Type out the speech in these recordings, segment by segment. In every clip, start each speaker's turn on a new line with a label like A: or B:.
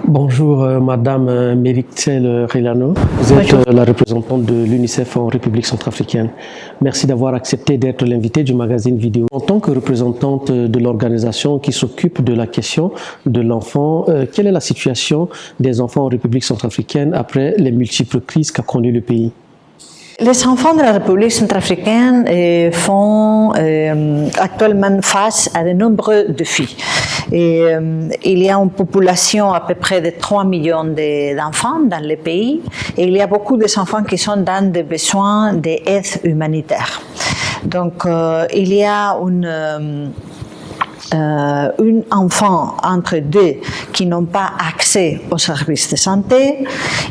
A: Bonjour Madame Meriksel Relano, vous êtes la représentante de l'UNICEF en République centrafricaine. Merci d'avoir accepté d'être l'invitée du magazine vidéo. En tant que représentante de l'organisation qui s'occupe de la question de l'enfant, quelle est la situation des enfants en République centrafricaine après les multiples crises qu'a connues le pays?
B: Les enfants de la République centrafricaine font actuellement face à de nombreux défis. Il y a une population à peu près de 3 millions d'enfants dans le pays et il y a beaucoup d'enfants qui sont dans des besoins d'aide humanitaire. Donc il y a un enfant entre deux qui n'ont pas accès aux services de santé.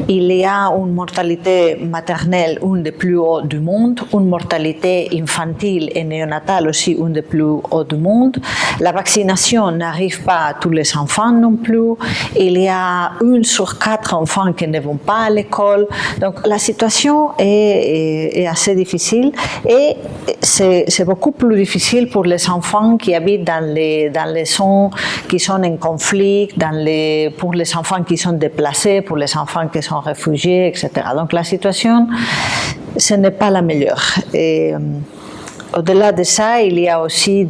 B: Il y a une mortalité maternelle, une des plus hautes du monde, une mortalité infantile et néonatale aussi, une des plus hautes du monde. La vaccination n'arrive pas à tous les enfants non plus. Il y a 1 sur 4 enfants qui ne vont pas à l'école. Donc la situation est assez difficile et c'est beaucoup plus difficile pour les enfants qui habitent dans les zones qui sont en conflit, pour les enfants qui sont déplacés, pour les enfants qui sont réfugiés, etc. Donc la situation, ce n'est pas la meilleure. Au-delà de ça, il y a aussi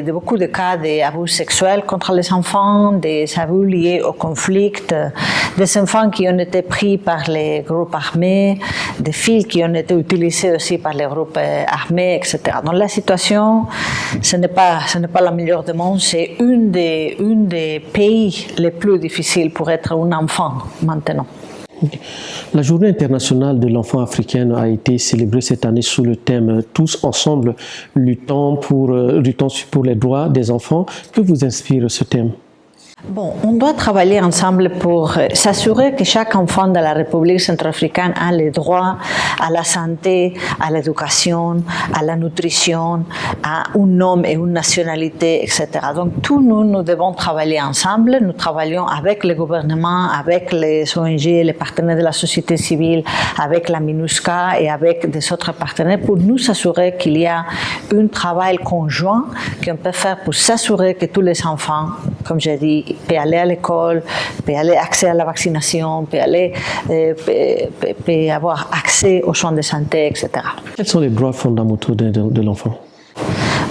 B: beaucoup de cas d'abus sexuels contre les enfants, des abus liés au conflit, des enfants qui ont été pris par les groupes armés, des filles qui ont été utilisées aussi par les groupes armés, etc. Donc la situation, ce n'est pas la meilleure du monde, c'est une des pays les plus difficiles pour être un enfant maintenant.
A: La Journée internationale de l'enfant africain a été célébrée cette année sous le thème « Tous ensemble, luttons pour les droits des enfants ». Que vous inspire ce thème?
B: Bon, on doit travailler ensemble pour s'assurer que chaque enfant de la République centrafricaine a le droit à la santé, à l'éducation, à la nutrition, à un nom et une nationalité, etc. Donc, tous nous devons travailler ensemble. Nous travaillons avec le gouvernement, avec les ONG, les partenaires de la société civile, avec la MINUSCA et avec des autres partenaires pour nous assurer qu'il y a un travail conjoint qu'on peut faire pour s'assurer que tous les enfants, comme j'ai dit, peut aller à l'école, peut aller accès à la vaccination, peut avoir accès aux soins de santé, etc.
A: Quels sont les droits fondamentaux de l'enfant?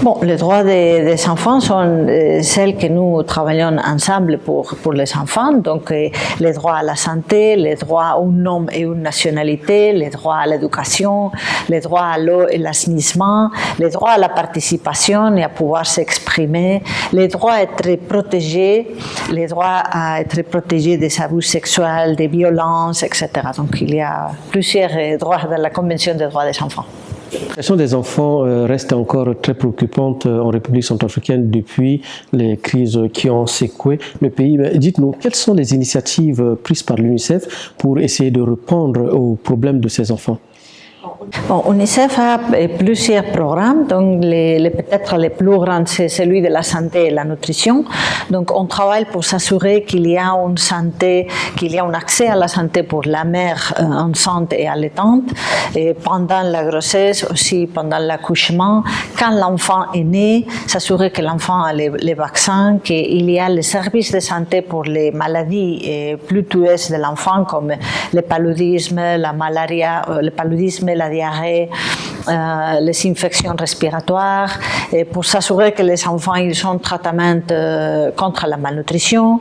B: Bon, les droits des enfants sont celles que nous travaillons ensemble pour les enfants, donc les droits à la santé, les droits à un nom et une nationalité, les droits à l'éducation, les droits à l'eau et l'assainissement, les droits à la participation et à pouvoir s'exprimer, les droits à être protégés, des abus sexuels, des violences, etc. Donc il y a plusieurs droits dans la Convention des droits des enfants.
A: La situation des enfants reste encore très préoccupante en République centrafricaine depuis les crises qui ont secoué le pays. Dites-nous, quelles sont les initiatives prises par l'UNICEF pour essayer de répondre aux problèmes de ces enfants?
B: Bon, UNICEF a plusieurs programmes, donc peut-être le plus grand c'est celui de la santé et la nutrition. Donc on travaille pour s'assurer qu'il y a une santé, qu'il y a un accès à la santé pour la mère enceinte et allaitante, et pendant la grossesse, aussi pendant l'accouchement, quand l'enfant est né, s'assurer que l'enfant a les vaccins, qu'il y a les services de santé pour les maladies plus tueuses de l'enfant comme le paludisme, la malaria, la diarrhée, les infections respiratoires, et pour s'assurer que les enfants ils ont un traitement contre la malnutrition.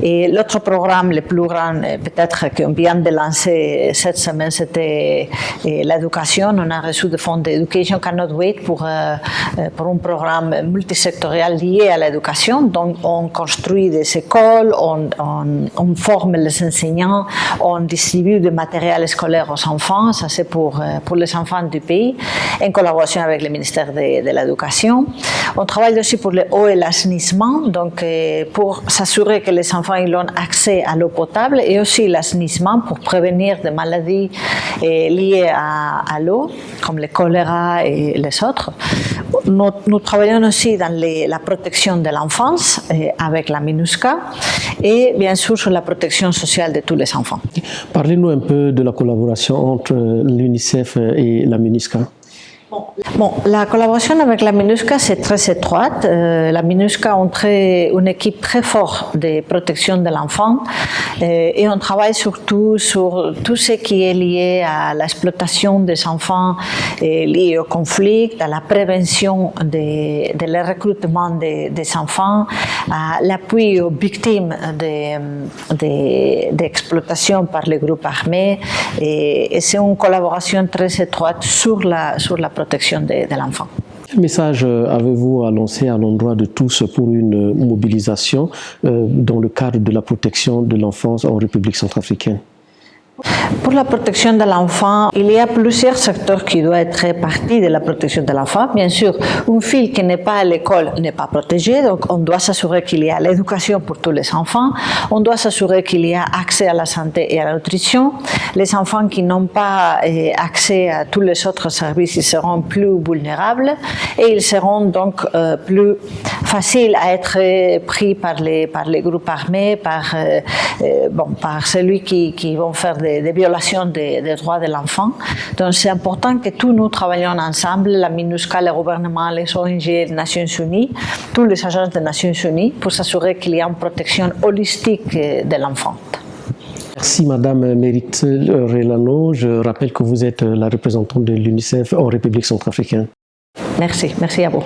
B: Et l'autre programme le plus grand, peut-être qu'on vient de lancer cette semaine, c'était l'éducation. On a reçu des fonds d'Education Cannot Wait pour un programme multisectoriel lié à l'éducation. Donc on construit des écoles, on forme les enseignants, on distribue du matériel scolaire aux enfants. Ça c'est pour les enfants du pays, en collaboration avec le ministère de l'Éducation. On travaille aussi pour l'eau et l'assainissement, donc pour s'assurer que les enfants ils ont accès à l'eau potable et aussi l'assainissement pour prévenir des maladies liées à l'eau, comme le choléra et les autres. Nous travaillons aussi dans la protection de l'enfance avec la MINUSCA et bien sûr sur la protection sociale de tous les enfants.
A: Parlez-nous un peu de la collaboration entre l'UNICEF et la MINUSCA.
B: Bon, la collaboration avec la MINUSCA, c'est très étroite. La MINUSCA a une équipe très forte de protection de l'enfant et on travaille surtout sur tout ce qui est lié à l'exploitation des enfants liés au conflit, à la prévention de le recrutement des enfants, à l'appui aux victimes d'exploitation par les groupes armés et c'est une collaboration très étroite sur la protection de l'enfant.
A: Quel message avez-vous à lancer à l'endroit de tous pour une mobilisation dans le cadre de la protection de l'enfance en République centrafricaine?
B: Pour la protection de l'enfant, il y a plusieurs secteurs qui doivent être partie de la protection de l'enfant. Bien sûr, une fille qui n'est pas à l'école n'est pas protégée, donc on doit s'assurer qu'il y a l'éducation pour tous les enfants. On doit s'assurer qu'il y a accès à la santé et à la nutrition. Les enfants qui n'ont pas accès à tous les autres services, ils seront plus vulnérables et ils seront donc plus faciles à être pris par les groupes armés, par celui qui vont faire des violations des droits de l'enfant. Donc c'est important que tous nous travaillions ensemble, la MINUSCA, le gouvernement, les ONG, les Nations Unies, tous les agences des Nations Unies, pour s'assurer qu'il y a une protection holistique de l'enfant.
A: Merci Madame Mérictile Relano. Je rappelle que vous êtes la représentante de l'UNICEF en République centrafricaine.
B: Merci à vous.